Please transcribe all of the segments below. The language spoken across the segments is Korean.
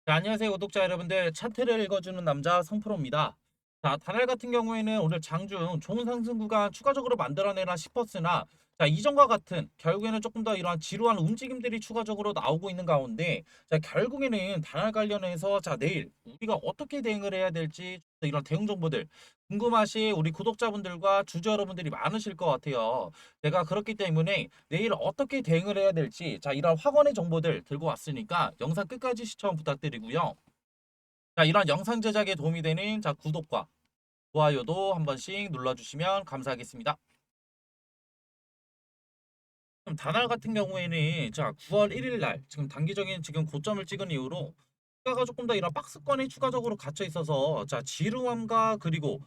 자, 안녕하세요, 구독자 여러분들. 차트를 읽어주는 남자 성프로입니다. 자, 다날 같은 경우에는 오늘 장중 좋은 상승 구간 추가적으로 만들어내나 싶었으나, 자, 이전과 같은 결국에는 조금 더 이러한 지루한 움직임들이 추가적으로 나오고 있는 가운데, 자, 결국에는 다날 관련해서 자, 내일 우리가 어떻게 대응을 해야 될지 이런 대응 정보들 궁금하신 우리 구독자분들과 주주 여러분들이 많으실 것 같아요. 제가 그렇기 때문에 내일 어떻게 대응을 해야 될지 자 이런 확언의 정보들 들고 왔으니까 영상 끝까지 시청 부탁드리고요. 자 이런 영상 제작에 도움이 되는 자 구독과 좋아요도 한 번씩 눌러주시면 감사하겠습니다. 그럼 다날 같은 경우에는 자 9월 1일 날 지금 단기적인 지금 고점을 찍은 이후로 주가가 조금 더 이런 박스권에 추가적으로 갇혀 있어서 자 지루함과 그리고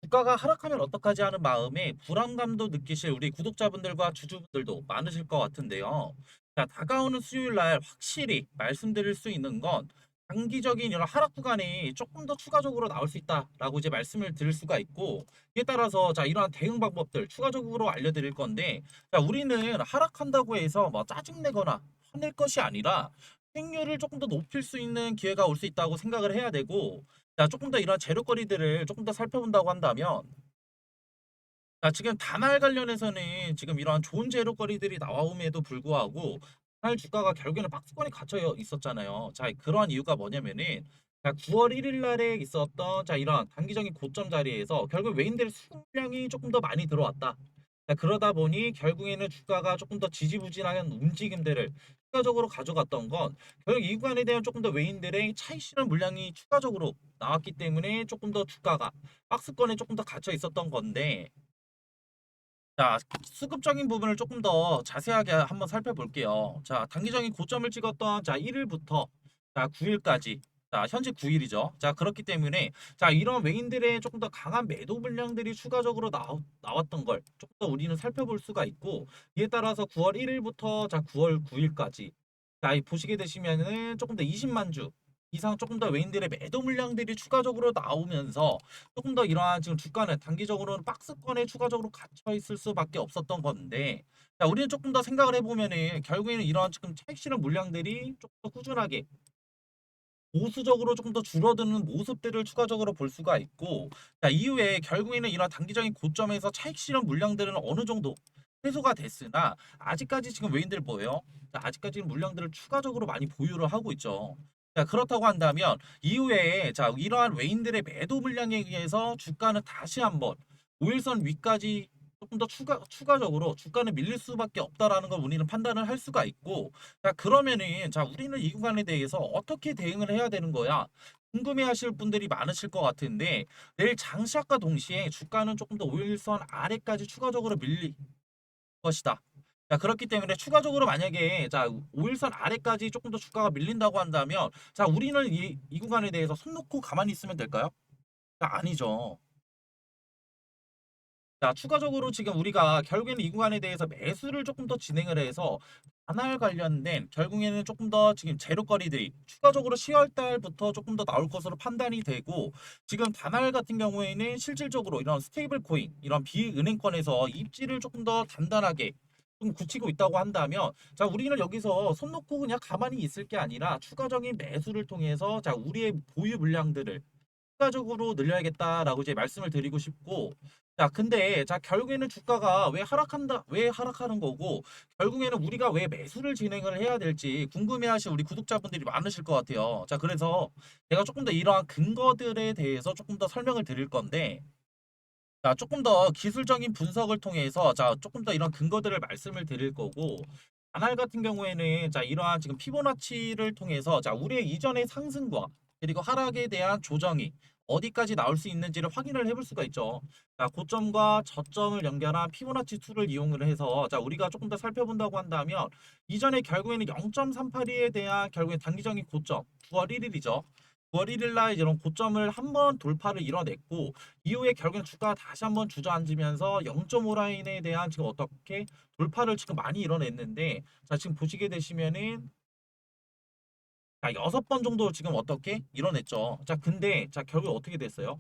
주가가 하락하면 어떡하지 하는 마음에 불안감도 느끼실 우리 구독자분들과 주주분들도 많으실 것 같은데요. 자, 다가오는 수요일 날 확실히 말씀드릴 수 있는 건 단기적인 이런 하락 구간이 조금 더 추가적으로 나올 수 있다라고 이제 말씀을 드릴 수가 있고 이에 따라서 자 이러한 대응 방법들 추가적으로 알려드릴 건데 자 우리는 하락한다고 해서 뭐 짜증내거나 화낼 것이 아니라 수익률을 조금 더 높일 수 있는 기회가 올 수 있다고 생각을 해야 되고 자, 조금 더 이런 재료거리들을 조금 더 살펴본다고 한다면, 자, 지금 다날 관련해서는 지금 이러한 좋은 재료거리들이 나옴에도 불구하고, 다날 주가가 결국에는 박스권에 갇혀 있었잖아요. 자, 그러한 이유가 뭐냐면은, 자, 9월 1일 날에 있었던, 자, 이런 단기적인 고점 자리에서 결국 외인들의 수급량이 조금 더 많이 들어왔다. 자, 그러다 보니 결국에는 주가가 조금 더 지지부진한 움직임들을 추가적으로 가져갔던 건 결국 이 구간에 대한 조금 더 외인들의 차익 실현 물량이 추가적으로 나왔기 때문에 조금 더 주가가 박스권에 조금 더 갇혀 있었던 건데 자, 수급적인 부분을 조금 더 자세하게 한번 살펴볼게요. 자, 단기적인 고점을 찍었던 자 1일부터 자 9일까지 자 현재 9일이죠. 자 그렇기 때문에 자 이런 외인들의 조금 더 강한 매도 물량들이 추가적으로 나왔던 걸 조금 더 우리는 살펴볼 수가 있고 이에 따라서 9월 1일부터 자 9월 9일까지 자 보시게 되시면은 조금 더 20만 주 이상 조금 더 외인들의 매도 물량들이 추가적으로 나오면서 조금 더 이러한 지금 주가는 단기적으로는 박스권에 추가적으로 갇혀 있을 수밖에 없었던 건데 자, 우리는 조금 더 생각을 해보면은 결국에는 이러한 지금 차익 실현 물량들이 조금 더 꾸준하게 보수적으로 조금 더 줄어드는 모습들을 추가적으로 볼 수가 있고 자, 이후에 결국에는 이런 단기적인 고점에서 차익 실현 물량들은 어느 정도 해소가 됐으나 아직까지 지금 외인들 뭐예요? 자, 아직까지는 물량들을 추가적으로 많이 보유를 하고 있죠. 자, 그렇다고 한다면 이후에 자, 이러한 외인들의 매도 물량에 의해서 주가는 다시 한번 5일선 위까지 조금 더 추가적으로 주가는 밀릴 수밖에 없다라는 걸 우리는 판단을 할 수가 있고 자, 그러면은, 자, 우리는 이 구간에 대해서 어떻게 대응을 해야 되는 거야? 궁금해 하실 분들이 많으실 것 같은데, 내일 장시작과 동시에 주가는 조금 더 5일선 아래까지 추가적으로 밀릴 것이다. 자, 그렇기 때문에 추가적으로 만약에, 자, 5일선 아래까지 조금 더 주가가 밀린다고 한다면, 자, 우리는 이 구간에 대해서 손 놓고 가만히 있으면 될까요? 자, 아니죠. 자, 추가적으로 지금 우리가 결국에는 이 구간에 대해서 매수를 조금 더 진행을 해서 단알 관련된 결국에는 조금 더 지금 재료거리들이 추가적으로 10월 달부터 조금 더 나올 것으로 판단이 되고 지금 단알 같은 경우에는 실질적으로 이런 스테이블 코인 이런 비은행권에서 입지를 조금 더 단단하게 좀 굳히고 있다고 한다면 자 우리는 여기서 손 놓고 그냥 가만히 있을 게 아니라 추가적인 매수를 통해서 자 우리의 보유 물량들을 추가적으로 늘려야겠다라고 이제 말씀을 드리고 싶고 자 근데 자 결국에는 주가가 왜 하락하는 거고 결국에는 우리가 왜 매수를 진행을 해야 될지 궁금해하실 우리 구독자분들이 많으실 것 같아요. 자 그래서 제가 조금 더 이러한 근거들에 대해서 조금 더 설명을 드릴 건데 자 조금 더 기술적인 분석을 통해서 자 조금 더 이런 근거들을 말씀을 드릴 거고 다날 같은 경우에는 자 이러한 지금 피보나치를 통해서 자 우리의 이전의 상승과 그리고 하락에 대한 조정이 어디까지 나올 수 있는지를 확인을 해볼 수가 있죠. 자 고점과 저점을 연결한 피보나치 툴을 이용을 해서 자 우리가 조금 더 살펴본다고 한다면 이전에 결국에는 0.382에 대한 결국에 단기적인 고점 9월 1일이죠. 9월 1일 날 이런 고점을 한번 돌파를 이뤄냈고 이후에 결국엔 주가가 다시 한번 주저앉으면서 0.5 라인에 대한 지금 어떻게 돌파를 지금 많이 이뤄냈는데 자 지금 보시게 되시면은 자 6번 정도 지금 어떻게 이뤄냈죠. 자 근데 자 결국 어떻게 됐어요?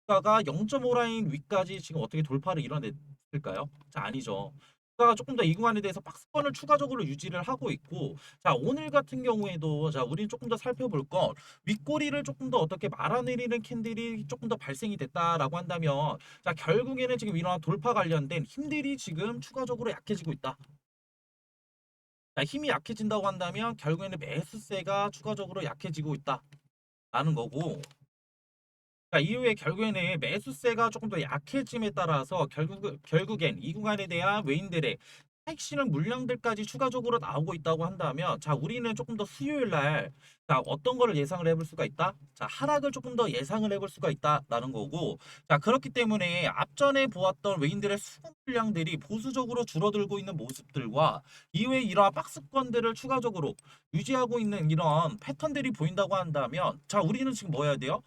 주가가 0.5 라인 위까지 지금 어떻게 돌파를 이뤄냈을까요? 자 아니죠. 주가가 조금 더 이 구간에 대해서 박스권을 추가적으로 유지를 하고 있고 자 오늘 같은 경우에도 자 우리는 조금 더 살펴볼 건 윗꼬리를 조금 더 어떻게 말아내리는 캔들이 조금 더 발생이 됐다라고 한다면 자 결국에는 지금 이러한 돌파 관련된 힘들이 지금 추가적으로 약해지고 있다. 자, 힘이 약해진다고 한다면 결국에는 매수세가 추가적으로 약해지고 있다라는 거고 자, 이후에 결국에는 매수세가 조금 더 약해짐에 따라서 결국엔 이 구간에 대한 외인들의 핵심 물량들까지 추가적으로 나오고 있다고 한다면 자 우리는 조금 더 수요일 날 자 어떤 거를 예상을 해볼 수가 있다? 자 하락을 조금 더 예상을 해볼 수가 있다라는 거고 자 그렇기 때문에 앞전에 보았던 외인들의 수급 물량들이 보수적으로 줄어들고 있는 모습들과 이후에 이러한 박스권들을 추가적으로 유지하고 있는 이런 패턴들이 보인다고 한다면 자 우리는 지금 뭐 해야 돼요?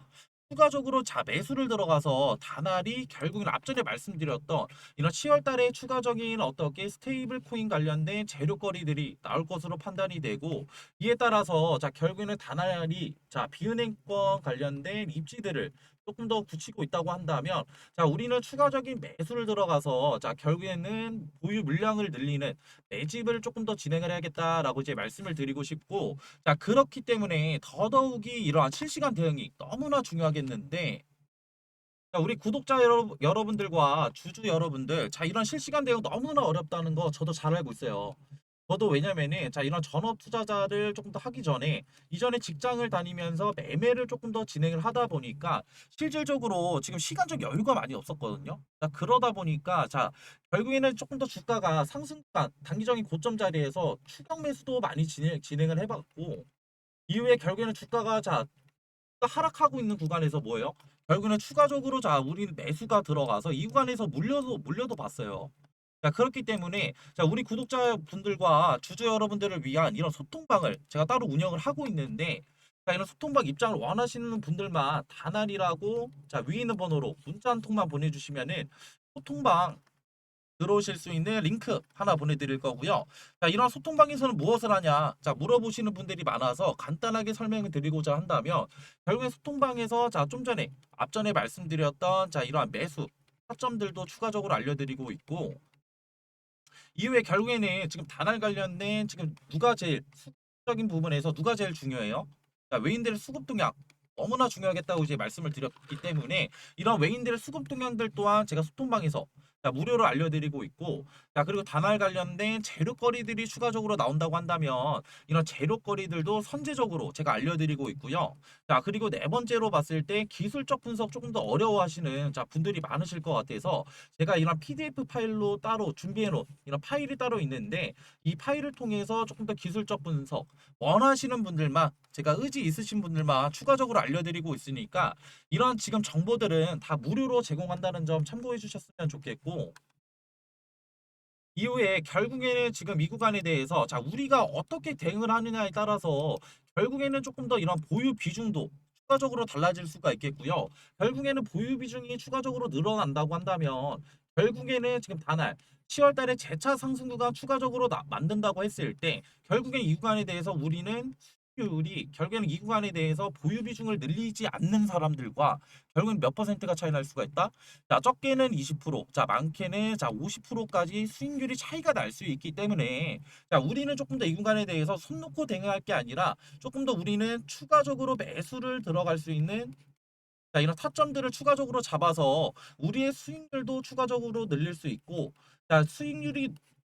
추가적으로 자 매수를 들어가서 다날이 결국은 앞전에 말씀드렸던 이런 10월 달에 추가적인 어떻게 스테이블 코인 관련된 재료거리들이 나올 것으로 판단이 되고 이에 따라서 자 결국에는 다날이 자 비은행권 관련된 입지들을 조금 더 굳히고 있다고 한다면 자 우리는 추가적인 매수를 들어가서 자 결국에는 보유 물량을 늘리는 매집을 조금 더 진행을 해야겠다라고 이제 말씀을 드리고 싶고 자, 그렇기 때문에 더더욱이 이러한 실시간 대응이 너무나 중요하겠는데, 자, 우리 구독자 여러분들과 주주 여러분들, 자, 이런 실시간 대응 너무나 어렵다는 거 저도 잘 알고 있어요. 저도 왜냐면은, 자, 이런 전업 투자자를 조금 더 하기 전에, 이전에 직장을 다니면서 매매를 조금 더 진행을 하다 보니까, 실질적으로 지금 시간적 여유가 많이 없었거든요. 자, 그러다 보니까, 자, 결국에는 조금 더 주가가 상승간, 단기적인 고점 자리에서 추격 매수도 많이 진행을 해봤고, 이후에 결국에는 주가가 자 하락하고 있는 구간에서 뭐예요? 결국에는 추가적으로 자 우리는 매수가 들어가서 이 구간에서 물려도 봤어요. 자 그렇기 때문에 자 우리 구독자분들과 주주 여러분들을 위한 이런 소통방을 제가 따로 운영을 하고 있는데 자 이런 소통방 입장을 원하시는 분들만 다날이라고 자 위에 있는 번호로 문자 한 통만 보내주시면은 소통방 들어오실 수 있는 링크 하나 보내드릴 거고요. 자, 이런 소통방에서는 무엇을 하냐? 자, 물어보시는 분들이 많아서 간단하게 설명을 드리고자 한다면 결국에 소통방에서 자, 좀 전에 앞전에 말씀드렸던 자, 이러한 매수 타점들도 추가적으로 알려드리고 있고 이후에 결국에는 지금 다날 관련된 지금 누가 제일 수급적인 부분에서 누가 제일 중요해요? 자, 외인들의 수급 동향 너무나 중요하겠다고 이제 말씀을 드렸기 때문에 이런 외인들의 수급 동향들 또한 제가 소통방에서 자, 무료로 알려드리고 있고 자 그리고 다날 관련된 재료거리들이 추가적으로 나온다고 한다면 이런 재료거리들도 선제적으로 제가 알려드리고 있고요. 자 그리고 네 번째로 봤을 때 기술적 분석 조금 더 어려워하시는 자 분들이 많으실 것 같아서 제가 이런 PDF 파일로 따로 준비해 놓은 이런 파일이 따로 있는데 이 파일을 통해서 조금 더 기술적 분석 원하시는 분들만 제가 의지 있으신 분들만 추가적으로 알려드리고 있으니까 이런 지금 정보들은 다 무료로 제공한다는 점 참고해 주셨으면 좋겠고 이후에 결국에는 지금 이 구간에 대해서 자 우리가 어떻게 대응을 하느냐에 따라서 결국에는 조금 더 이런 보유 비중도 추가적으로 달라질 수가 있겠고요. 결국에는 보유 비중이 추가적으로 늘어난다고 한다면 결국에는 지금 단할 10월 달에 재차 상승 구간 추가적으로 만든다고 했을 때 결국엔 이 구간에 대해서 우리는 수익률이 결국에는 이 구간에 대해서 보유 비중을 늘리지 않는 사람들과 결국엔 몇 퍼센트가 차이 날 수가 있다? 자, 적게는 20%, 자, 많게는 자, 50%까지 수익률이 차이가 날 수 있기 때문에 자, 우리는 조금 더 이 구간에 대해서 손 놓고 대응할 게 아니라 조금 더 우리는 추가적으로 매수를 들어갈 수 있는 자, 이런 타점들을 추가적으로 잡아서 우리의 수익률도 추가적으로 늘릴 수 있고 자, 수익률이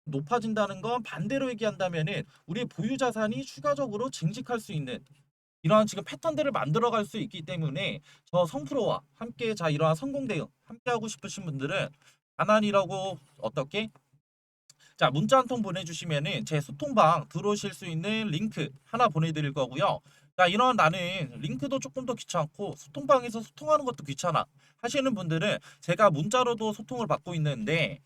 높아진다는 건 반대로 얘기한다면은 우리의 보유 자산이 추가적으로 증식할 수 있는 이러한 지금 패턴들을 만들어갈 수 있기 때문에 저 성프로와 함께 자 이러한 성공 대응 함께 하고 싶으신 분들은 가난이라고 어떻게 자 문자 한 통 보내주시면은 제 소통방 들어오실 수 있는 링크 하나 보내드릴 거고요. 자 이런 나는 링크도 조금 더 귀찮고 소통방에서 소통하는 것도 귀찮아 하시는 분들은 제가 문자로도 소통을 받고 있는데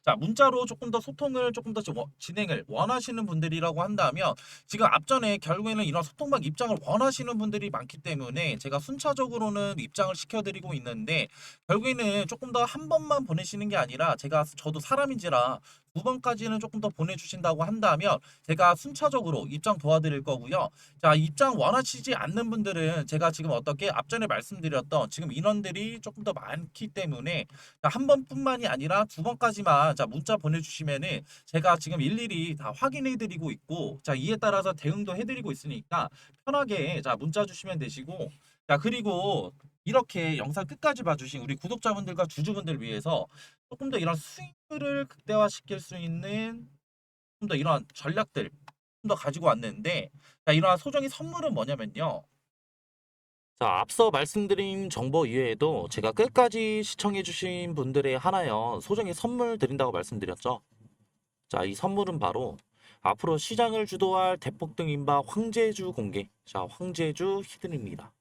자, 문자로 조금 더 소통을 조금 더 진행을 원하시는 분들이라고 한다면 지금 앞전에 결국에는 이런 소통방 입장을 원하시는 분들이 많기 때문에 제가 순차적으로는 입장을 시켜드리고 있는데 결국에는 조금 더 한 번만 보내시는 게 아니라 제가 저도 사람인지라 두 번까지는 조금 더 보내주신다고 한다면 제가 순차적으로 입장 도와드릴 거고요. 자, 입장 원하시지 않는 분들은 제가 지금 어떻게 앞전에 말씀드렸던 지금 인원들이 조금 더 많기 때문에 자, 한 번뿐만이 아니라 두 번까지만 자, 문자 보내주시면은 제가 지금 일일이 다 확인해드리고 있고 자, 이에 따라서 대응도 해드리고 있으니까 편하게 자, 문자 주시면 되시고 자, 그리고 이렇게 영상 끝까지 봐주신 우리 구독자분들과 주주분들 위해서 조금 더 이런 수익률을 극대화시킬 수 있는 좀 더 이러한 전략들 좀 더 가지고 왔는데 자, 이러한 소정의 선물은 뭐냐면요. 자, 앞서 말씀드린 정보 이외에도 제가 끝까지 시청해주신 분들의 하나여 소정의 선물 드린다고 말씀드렸죠. 자, 이 선물은 바로 앞으로 시장을 주도할 대폭등 인바 황제주 공개. 자, 황제주 히든입니다.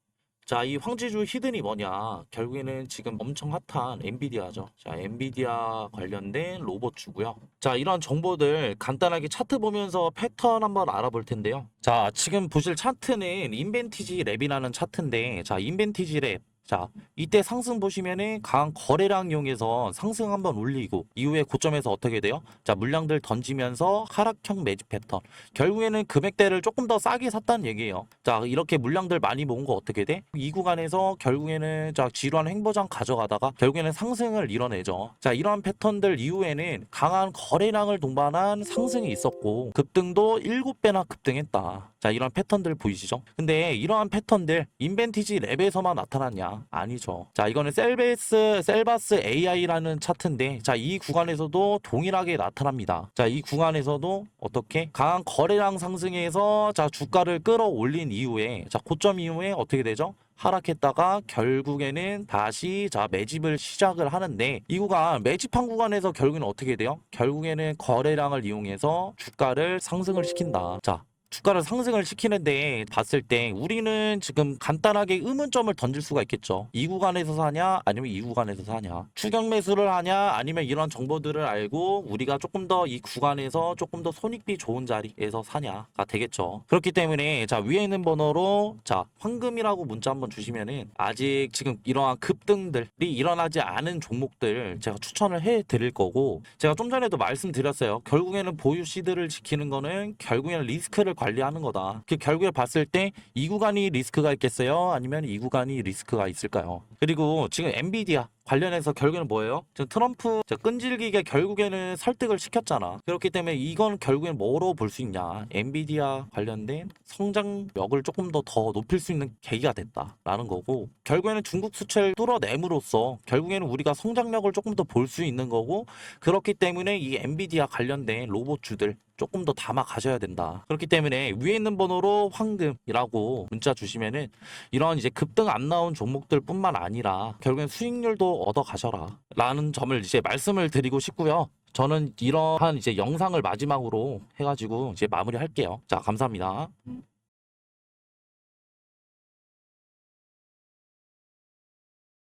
자, 이 황제주 히든이 뭐냐? 결국에는 지금 엄청 핫한 엔비디아죠. 자, 엔비디아 관련된 로봇주고요. 자, 이런 정보들 간단하게 차트 보면서 패턴 한번 알아볼 텐데요. 자, 지금 보실 차트는 인벤티지 랩이라는 차트인데, 자, 인벤티지 랩. 자, 이때 상승 보시면은 강한 거래량 이용해서 상승 한번 올리고 이후에 고점에서 어떻게 돼요? 자, 물량들 던지면서 하락형 매집 패턴. 결국에는 금액대를 조금 더 싸게 샀다는 얘기예요. 자, 이렇게 물량들 많이 모은 거 어떻게 돼? 이 구간에서 결국에는 자, 지루한 횡보장 가져가다가 결국에는 상승을 이뤄내죠. 자, 이러한 패턴들 이후에는 강한 거래량을 동반한 상승이 있었고 급등도 7배나 급등했다. 자, 이런 패턴들 보이시죠? 근데 이러한 패턴들 인벤티지 랩에서만 나타났냐? 아니죠. 자, 이거는 셀바스 AI라는 차트인데 자, 이 구간에서도 동일하게 나타납니다. 자, 이 구간에서도 어떻게 강한 거래량 상승에서 자, 주가를 끌어올린 이후에 자, 고점 이후에 어떻게 되죠? 하락했다가 결국에는 다시 자, 매집을 시작을 하는데 이 구간 매집한 구간에서 결국에는 어떻게 돼요? 결국에는 거래량을 이용해서 주가를 상승을 시킨다. 자, 주가를 상승을 시키는데 봤을 때 우리는 지금 간단하게 의문점을 던질 수가 있겠죠. 이 구간에서 사냐 아니면 이 구간에서 사냐, 추격 매수를 하냐 아니면 이런 정보들을 알고 우리가 조금 더 이 구간에서 조금 더 손익비 좋은 자리에서 사냐가 되겠죠. 그렇기 때문에 자, 위에 있는 번호로 자, 황금이라고 문자 한번 주시면은 아직 지금 이러한 급등들이 일어나지 않은 종목들 제가 추천을 해 드릴 거고, 제가 좀 전에도 말씀드렸어요. 결국에는 보유 시드를 지키는 거는 결국에는 리스크를 관리하는 거다. 그 결국에 봤을 때 이 구간이 리스크가 있겠어요? 아니면 이 구간이 리스크가 있을까요? 그리고 지금 엔비디아 관련해서 결국에는 뭐예요? 지금 트럼프 끈질기게 결국에는 설득을 시켰잖아. 그렇기 때문에 이건 결국엔 뭐로 볼 수 있냐? 엔비디아 관련된 성장력을 조금 더 높일 수 있는 계기가 됐다라는 거고, 결국에는 중국 수출을 뚫어냄으로써 결국에는 우리가 성장력을 조금 더 볼 수 있는 거고, 그렇기 때문에 이 엔비디아 관련된 로봇주들 조금 더 담아 가셔야 된다. 그렇기 때문에 위에 있는 번호로 황금이라고 문자 주시면은 이런 이제 급등 안 나온 종목들 뿐만 아니라 결국엔 수익률도 얻어 가셔라 라는 점을 이제 말씀을 드리고 싶고요. 저는 이러한 이제 영상을 마지막으로 해가지고 이제 마무리할게요. 자, 감사합니다.